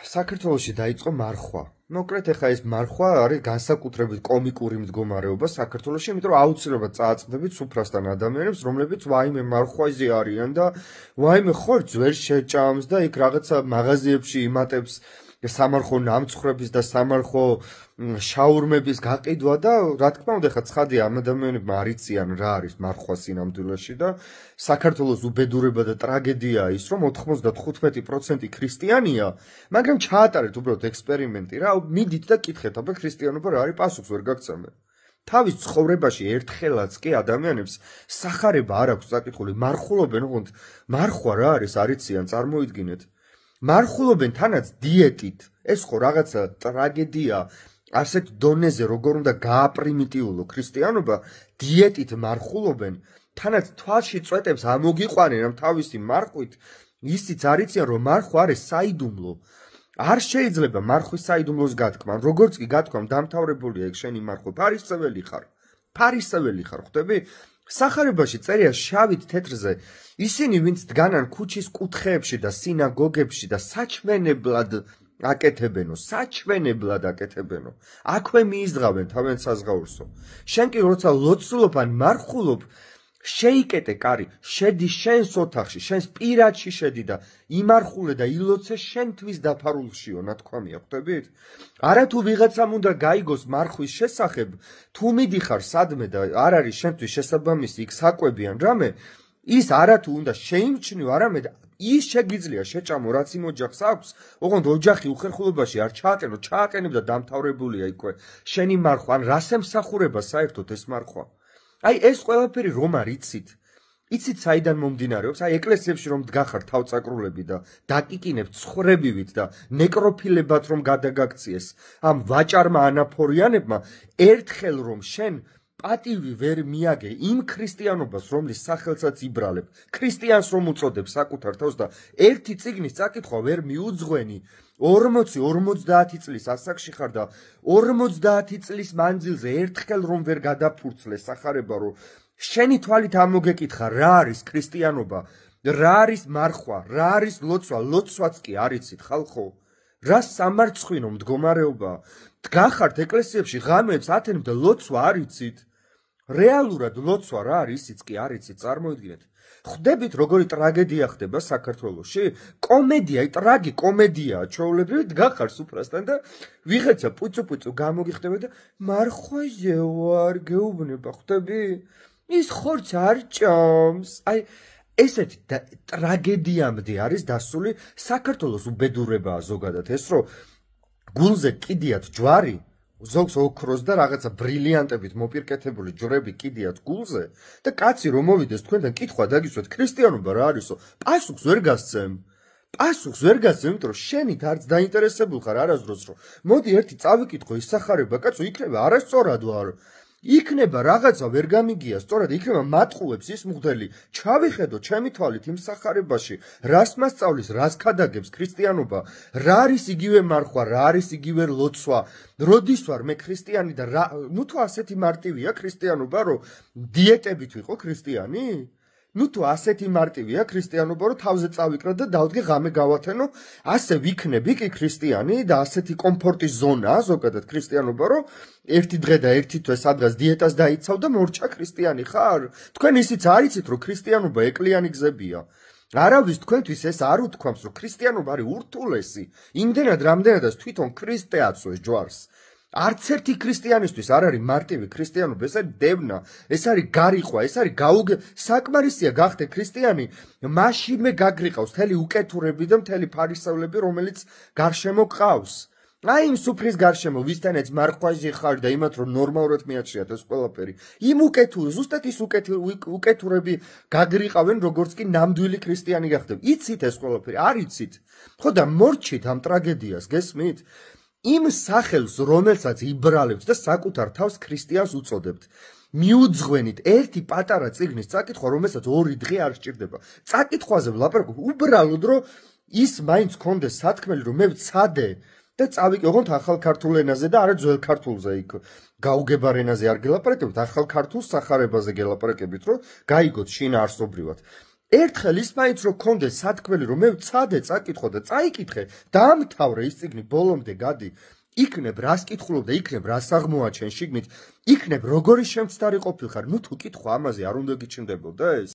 საქართველოში დაიწყო მარხვა. მოკლედ ახლა ეს მარხვა არის განსაკუთრებით კომიკური მდგომარეობა საქართველოში, იმიტომ რომ აუცილებლად წააწყდებით სუფრასთან ადამიანებს, რომლებიც ვაიმე მარხვაზე არიან და ვაიმე ხორცს ვერ შეჭამს და იქ რაღაცა მაღაზიებში იმატებს სამარხო ნამცხრების და სამარხო შაურმების გაყიდვა და რა თქმა უნდა ხა ცხადია ამ ადამიანებმა არიციან რა არის მარხვა სინამდვილეში და საქართველოს უბედურება და ტრაგედიაა ის რომ 95% ქრისტიანია, მაგრამ ჩაატარეთ უბრალოდ ექსპერიმენტი რა, მიდით და კითხეთ აბა ქრისტიანობა რა არის, პასუხს ვერ გაგცემენ. თავის ცხოვრებაში ერთხელაც კი ადამიანებს სახარება არ აქვს საკითხული, მარხულობენ, ოღონდ მარხვა რა არის არიციან, წარმოიდგინეთ. მარხულობენ თანაც დიეტით, ეს ხო რაღაცა ტრაგედია ასეთ დონეზე როგორ უნდა გააპრიმიტიულო ქრისტიანობა, დიეტით მარხულობენ, თანაც თვალში წვეტებს ამოგიყვანენ ამ თავისი მარხვით, ისიც არიციან რომ მარხვა არის საიდუმლო. არ შეიძლება მარხვის საიდუმლოს გათქმა, როგორც კი გათქვამ დამთავრებულია ეგ შენი მარხვა, ფარისეველი ხარ, ხვდები? სახარებაში წერია შავით თეთრზე ისინი ვინც დგანან ქუჩის კუთხეებში და სინაგოგებში და საჩვენებლად აკეთებენო, აქვე მიიზღავენ თავენ საზღაურსო. შენ კი როცა ლოცულობ ან მარხულობ, შეიკეტე კარი, შედი შენს ოთახში, შენს პირადში შედი და იმარხულე და ილოცე შენთვის დაფარულშიო, ნათქვამია, ხვდებით? არა თუ ვიღაცამ უნდა გაიგოს მარხვის შესახებ, თუ მიდიხარ სადმე და არ არის შენთვის შესაბამისი იქ საკვები ან რამე, ის არა თუ უნდა შეიმჩნიო, არამედ ის შეგიძლია შეჭამო, რაც იმ ოჯახს აქვს, ოღონდ ოჯახი უხერხულობაში არ ჩააყენო, ჩააყენებ და დამთავრებულია იქვე შენი მარხვა, ან რას ემსახურება საერთოდ ეს მარხვა? აი ეს ყველაფერი რომ არ იცით საიდან მომდინარეობს, აი ეკლესიებში რომ დგახარ თავწაკრულები და დაკიკინებ ცხრებივით და ნეკროფილებად რომ გადაგაქციეს ამ ვაჭარმა ანაფორიანებმა, ერთხელ რომ შენ პატივი ვერ მიაგე იმ ქრისტიანობას, რომლის სახელსაც იბრალებ, ქრისტიანს რომ უწოდებ საკუთარ თავს და ერთი წიგნის წაკითხვა ვერ მიუძღვენი, 40-50 წლის ასაკში ხარ და 50 წლის მანძილზე ერთხელ რომ ვერ გადაფურცლე სახარება, რომ შენი თვალით ამოგეკითხა რა არის ქრისტიანობა, რა არის მარხვა, რა არის ლოცვა, ლოცვაც კი არიცით ხალხო, რა სამარცხვინო მდგომარეობა, დგახართ ეკლესიებში ღამეებს ათენებ და ლოცვა არიცით. რეალურად ლოცვა რა არის, ისიც კი არიცით, წარმოიდგინეთ. ხვდებით როგორი ტრაგედია ხდება საქართველოში? კომედია, ტრაგიკომედიაა, ჩვეულებრივი დგახარ სუფრასთან და ვიღაცა პუწუ გამოგიხდება და მარხვაზე ვარ გეუბნება, ხვდები? ის ხორცს არ ჭამს. აი ესეთი ტრაგედიამდე არის დასული საქართველოს უბედურებაა ზოგადად ეს, რომ გულზე კიდიათ ჯვარი, ზოგს ოქროს და რაღაცა ბრილიანტებით მოპირკეთებული ჯვრები კიდიათ გულზე და კაცი რომ მოვიდეს თქვენთან კითხვა დაგისვათ ქრისტიანობა რა არისო, პასუხს ვერ გასცემ, იმიტომ რომ შენით არც დაინტერესებულ ხარ არასდროს, რომ მოდი ერთი წავიკითხო ის სახარება, კაცო, იქნება არასწორად ვარ, იქნება რაღაცა ვერ გამიგია, სწორად იქნება მატყუებს ის მღვდელი, ჩავიხედო ჩემი თვალით იმ სახარებაში, რას მასწავლის, რას ქადაგებს ქრისტიანობა, რა არის იგივე მარხვა, რა არის იგივე ლოცვა, როდის ვარ მე ქრისტიანი და ნუ თუ ასეთი მარტივია ქრისტიანობა, რომ დიეტებით ვიყო ქრისტიანი? ნუ თუ ასეთი მარტივია ქრისტიანობა, რომ თავზე წავიკრა და დავდგე ღამე გავათენო, ასე ვიქნები კი ქრისტიანი და ასეთი კომფორტის ზონაა ზოგადად ქრისტიანობა, რომ ერთი დღე და ერთი თვე სადღაც დიეტას დაიცავ და მორჩა ქრისტიანი ხარ? თქვენ ისიც არიცით, რომ ქრისტიანობა ეკლიანი გზებია. არავის თქვენთვის ეს არ უთქვამს, რომ ქრისტიანობა არის ურთულესი. იმდენად რამდენადაც თვითონ ქრისტე აწვეს ჯვარს. არც ერთი ქრისტიანისთვის არ არის მარტივი ქრისტიანობა, ეს არის დევნა, ეს არის გარიყვა, ეს არის საკმარისია გახდე ქრისტიანი, მაშინვე გაგრიყავს მთელი უკეთურები და მთელი ფარისევლები, რომელიც გარშემო გყავს. აი იმ სუფრის გარშემო, ვისთანაც მარხვაზე ხარ და იმათ რომ ნორმალურად მიაჩნიათ ეს ყველაფერი. იმ ზუსტად ის უკეთურები გაგრიყავენ, როგორც კი ნამდვილი ქრისტიანი გახდებ. იცით ეს ყველაფერი, არ იცით. ხო და მორჩით ამ ტრაგედიას, გესმით? იმ სახელს, რომელსაც იბრალებთ და საკუთარ თავს ქრისტიანს უწოდებთ. მიუძღვენით ერთი პატარა წიგნის წაკითხვა, რომელსაც 2 დღე არ სჭირდება. წაკითხვაზე ვლაპარაკობ, უბრალოდ რომ ის მაინც კონდეს სათქმელი, რომ მე ვცადე და წავიკე, ოღონდ ახალ ქართულ ენაზე და არა ძველ ქართულზე, იქ გაუგებარ ენაზე არ გელაპარაკებთ, ახალ ქართულ სახარებაზე გელაპარაკებით, რომ გაიგოთ შინაარსობრივად. ერთხელ ის მაინც რო გქონდეს სათქმელი რომ მე ვცადე წაკითხო და წაიკითხე დაამთავრე ის წიგნი ბოლომდე გადი იქნებ რას კითხულობ და იქნებ რას აღმოაჩენ შიგნით იქნებ როგორი შემცდარი ყოფილხარ ნუ თუ კითხვა ამაზე არ უნდა გიჩნდებოდეს